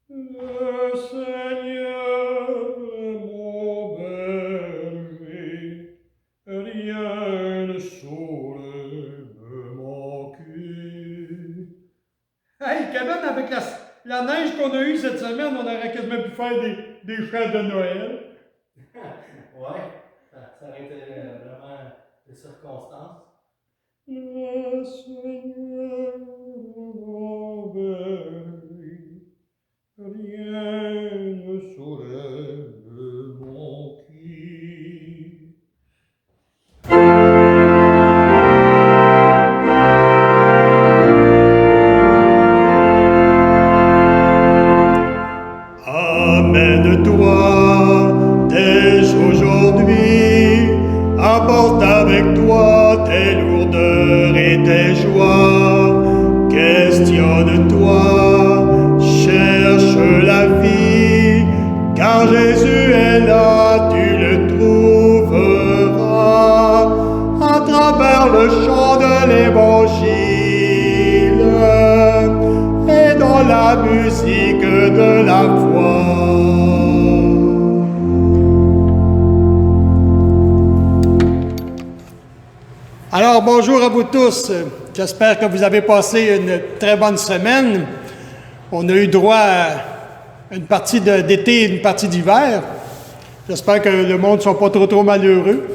Le Seigneur est mon berger, rien ne saurait me manquer. Hey, Kevin, avec la neige qu'on a eue cette semaine, on aurait quasiment pu faire des chants de Noël. Ouais, ça aurait été vraiment des circonstances. Le Seigneur est mon berger, rien ne saurait me manquer. Amène-toi dès aujourd'hui, apporte avec toi tes lourdeurs et tes joies. Questionne-toi, cherche la vie, car Jésus est là, tu le trouveras à travers le chant de l'Évangile et dans la musique de la foi. Alors, bonjour à vous tous. J'espère que vous avez passé une très bonne semaine. On a eu droit à une partie d'été et une partie d'hiver. J'espère que le monde ne sont pas trop malheureux.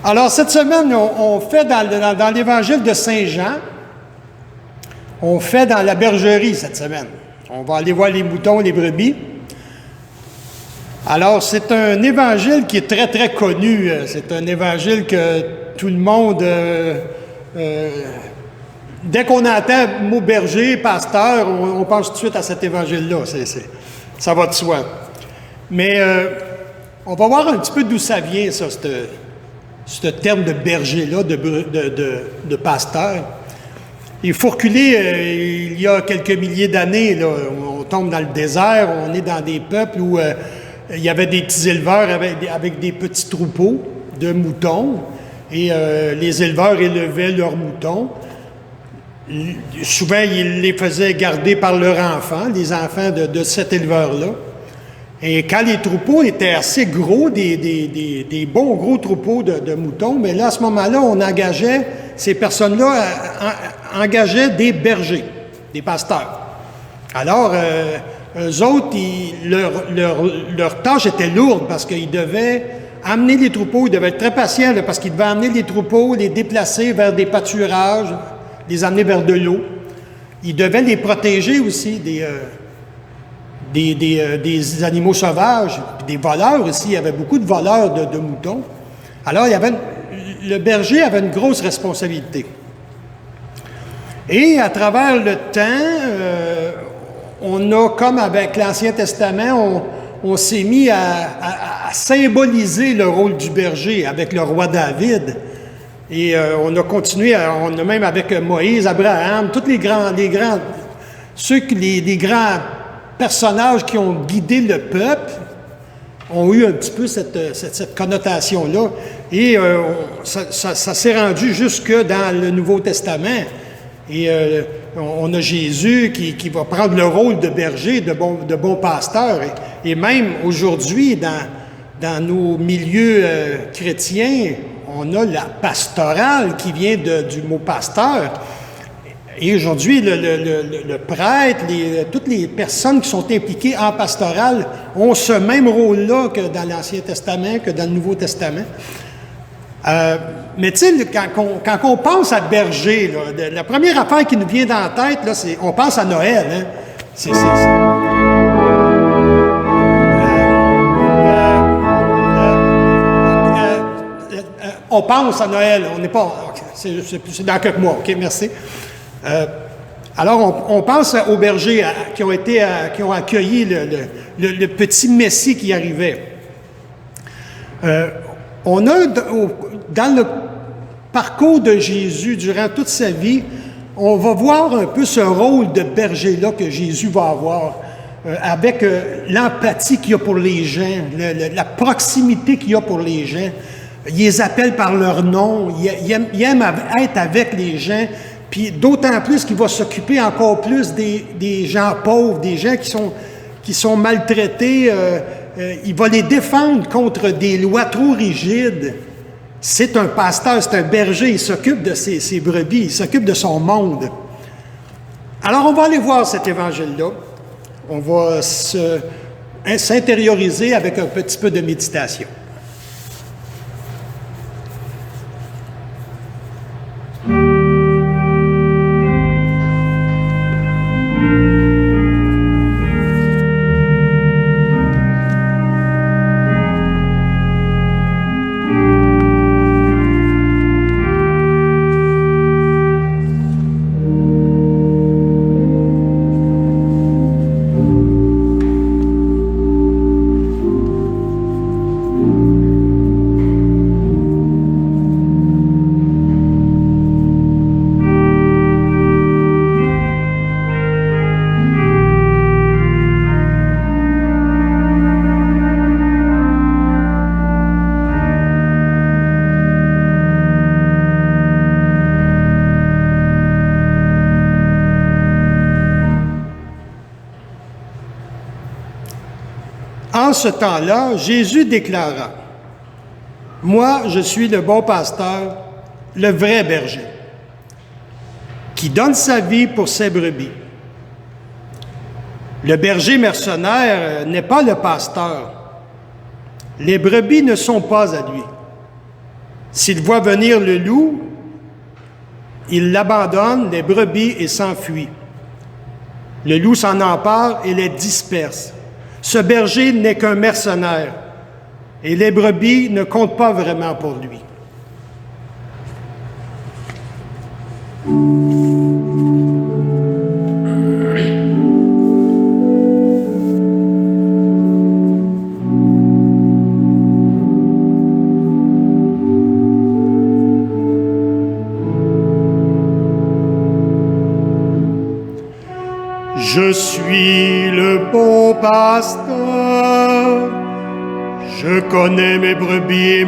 Alors, cette semaine, on fait dans l'évangile de Saint Jean, on fait dans la bergerie cette semaine. On va aller voir les moutons, les brebis. Alors, c'est un évangile qui est très, très connu. C'est un évangile que tout le monde, dès qu'on entend le mot berger, pasteur, on pense tout de suite à cet évangile-là. Ça va de soi. Mais on va voir un petit peu d'où ça vient, ça, ce terme de berger-là, de pasteur. Il faut reculer il y a quelques milliers d'années. Là, on tombe dans le désert, on est dans des peuples où il y avait des petits éleveurs avec des petits troupeaux de moutons. Et les éleveurs élevaient leurs moutons. Souvent, ils les faisaient garder par leurs enfants, les enfants de cet éleveur-là. Et quand les troupeaux étaient assez gros, des bons gros troupeaux de moutons, mais là, à ce moment-là, on engageait, ces personnes-là engageaient des bergers, des pasteurs. Alors, eux autres, leur tâche était lourde parce qu'ils devaient amener les troupeaux, ils devaient être très patients là, parce qu'ils devaient amener les troupeaux, les déplacer vers des pâturages, les amener vers de l'eau. Ils devaient les protéger aussi des animaux sauvages, puis des voleurs aussi. Il y avait beaucoup de voleurs de moutons. Alors, le berger avait une grosse responsabilité. Et à travers le temps, on a, comme avec l'Ancien Testament, on s'est mis à symboliser le rôle du berger avec le roi David. Et on a continué, on a même avec Moïse, Abraham, tous les grands personnages qui ont guidé le peuple ont eu un petit peu cette connotation-là. Et ça s'est rendu jusque dans le Nouveau Testament. Et on a Jésus qui va prendre le rôle de berger, de bon pasteur. Et même aujourd'hui, dans nos milieux chrétiens, on a la pastorale qui vient du mot pasteur. Et aujourd'hui, le prêtre, toutes les personnes qui sont impliquées en pastorale ont ce même rôle-là que dans l'Ancien Testament, que dans le Nouveau Testament. Mais tu sais, quand on pense à berger, là, la première affaire qui nous vient dans la tête, là, on pense à Noël. Hein? On pense à Noël, on n'est pas... Okay, c'est dans quelques mois, OK, merci. Alors, on pense aux bergers qui ont accueilli le petit Messie qui arrivait. On a, dans le parcours de Jésus, durant toute sa vie, on va voir un peu ce rôle de berger-là que Jésus va avoir, avec l'empathie qu'il y a pour les gens, la proximité qu'il y a pour les gens. Il les appelle par leur nom, il aime être avec les gens, Puis d'autant plus qu'il va s'occuper encore plus des gens pauvres, des gens qui sont maltraités. Il va les défendre contre des lois trop rigides. C'est un pasteur, c'est un berger, il s'occupe de ses brebis, il s'occupe de son monde. Alors on va aller voir cet évangile-là. On va s'intérioriser avec un petit peu de méditation. En ce temps-là, Jésus déclara, « Moi, je suis le bon pasteur, le vrai berger, qui donne sa vie pour ses brebis. Le berger mercenaire n'est pas le pasteur. Les brebis ne sont pas à lui. S'il voit venir le loup, il l'abandonne, les brebis, et s'enfuit. Le loup s'en empare et les disperse. Ce berger n'est qu'un mercenaire, et les brebis ne comptent pas vraiment pour lui. » Je suis le bon pasteur, je connais mes brebis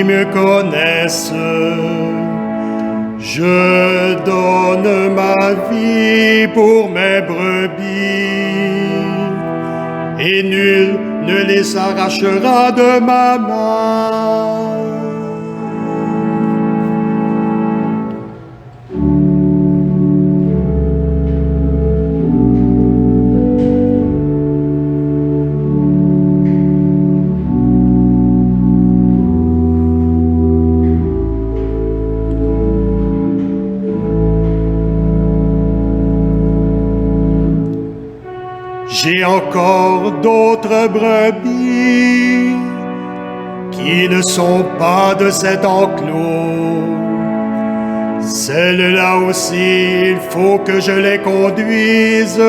me connaissent. Je donne ma vie pour mes brebis, et nul ne les arrachera de ma main. J'ai encore d'autres brebis qui ne sont pas de cet enclos. Celles-là aussi, il faut que je les conduise,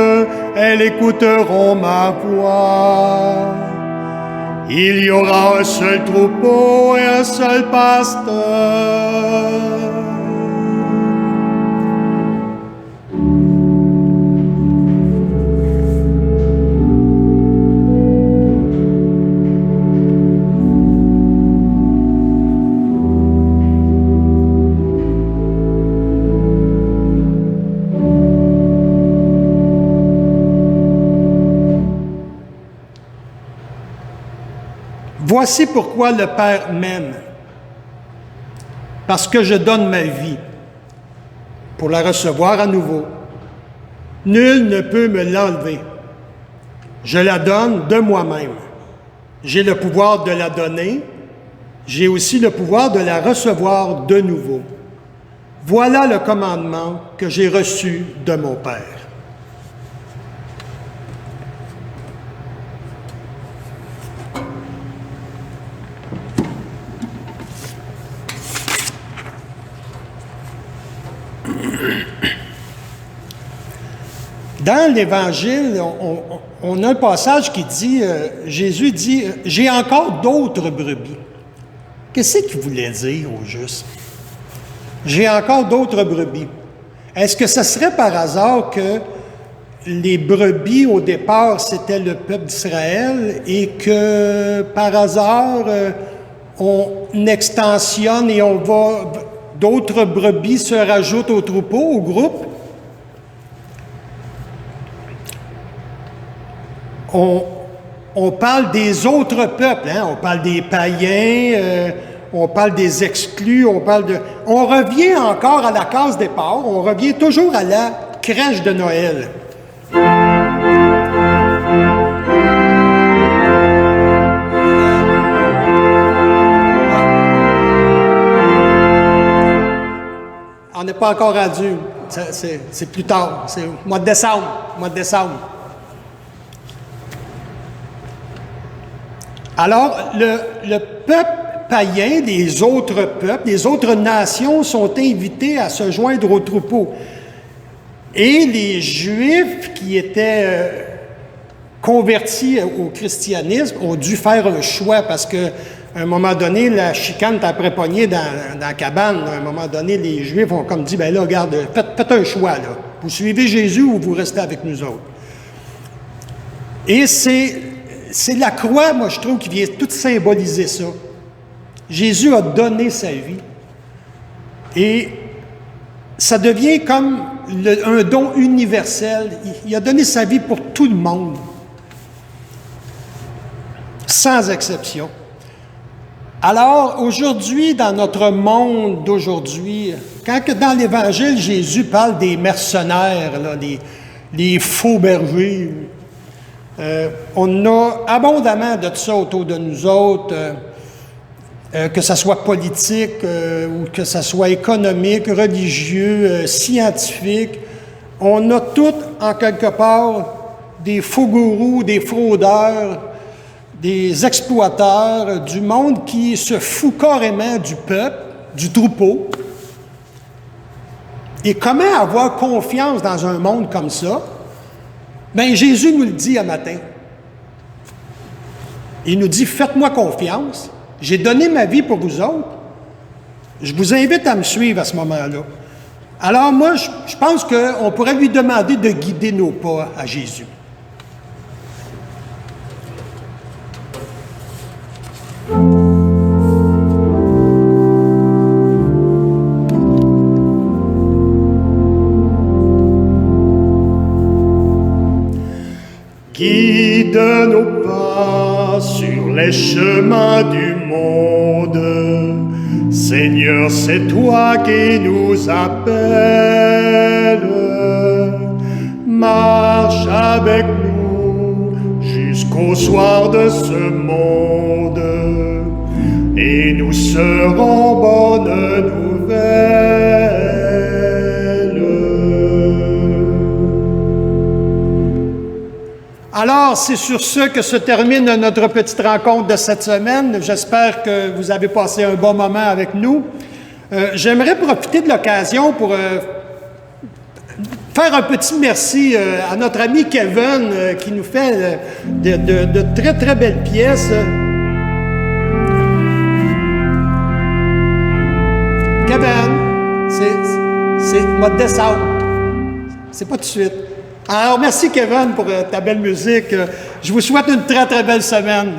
elles écouteront ma voix. Il y aura un seul troupeau et un seul pasteur. Voici pourquoi le Père m'aime, parce que je donne ma vie pour la recevoir à nouveau. Nul ne peut me l'enlever. Je la donne de moi-même. J'ai le pouvoir de la donner, j'ai aussi le pouvoir de la recevoir de nouveau. Voilà le commandement que j'ai reçu de mon Père. Dans l'Évangile, on a un passage qui dit, Jésus dit, « J'ai encore d'autres brebis. » Qu'est-ce qu'il voulait dire au juste? J'ai encore d'autres brebis. Est-ce que ce serait par hasard que les brebis, au départ, c'était le peuple d'Israël et que, par hasard, on extensionne et on va d'autres brebis se rajoutent au troupeau, au groupe. On parle des autres peuples, hein? On parle des païens, on parle des exclus, on revient encore à la case départ, on revient toujours à la crèche de Noël. On n'est pas encore rendu, c'est plus tard, c'est au mois de décembre. Alors, le peuple païen, les autres peuples, les autres nations sont invités à se joindre au troupeau. Et les Juifs qui étaient convertis au christianisme ont dû faire un choix parce qu'à un moment donné, la chicane t'a prépogné dans la cabane. À un moment donné, les Juifs ont comme dit, ben là, regarde, faites un choix, là. Vous suivez Jésus ou vous restez avec nous autres. Et c'est la croix, moi, je trouve, qui vient tout symboliser ça. Jésus a donné sa vie. Et ça devient comme un don universel. Il a donné sa vie pour tout le monde. Sans exception. Alors, aujourd'hui, dans notre monde d'aujourd'hui, quand dans l'Évangile, Jésus parle des mercenaires, là, les faux bergers, on a abondamment de ça autour de nous autres, que ce soit politique ou que ce soit économique, religieux, scientifique. On a tous, en quelque part, des faux gourous, des fraudeurs, des exploiteurs du monde qui se fout carrément du peuple, du troupeau. Et comment avoir confiance dans un monde comme ça? Bien, Jésus nous le dit un matin. Il nous dit, faites-moi confiance. J'ai donné ma vie pour vous autres. Je vous invite à me suivre à ce moment-là. Alors moi, je pense qu'on pourrait lui demander de guider nos pas à Jésus. Guide nos pas sur les chemins du monde. Seigneur, c'est toi qui nous appelles. Marche avec nous jusqu'au soir de ce monde et nous serons bonne nouvelle. Alors, c'est sur ce que se termine notre petite rencontre de cette semaine. J'espère que vous avez passé un bon moment avec nous. J'aimerais profiter de l'occasion pour faire un petit merci à notre ami Kevin qui nous fait de très, très belles pièces. Kevin, c'est mois de décembre. C'est pas tout de suite. Alors, merci Kevin pour ta belle musique. Je vous souhaite une très, très belle semaine.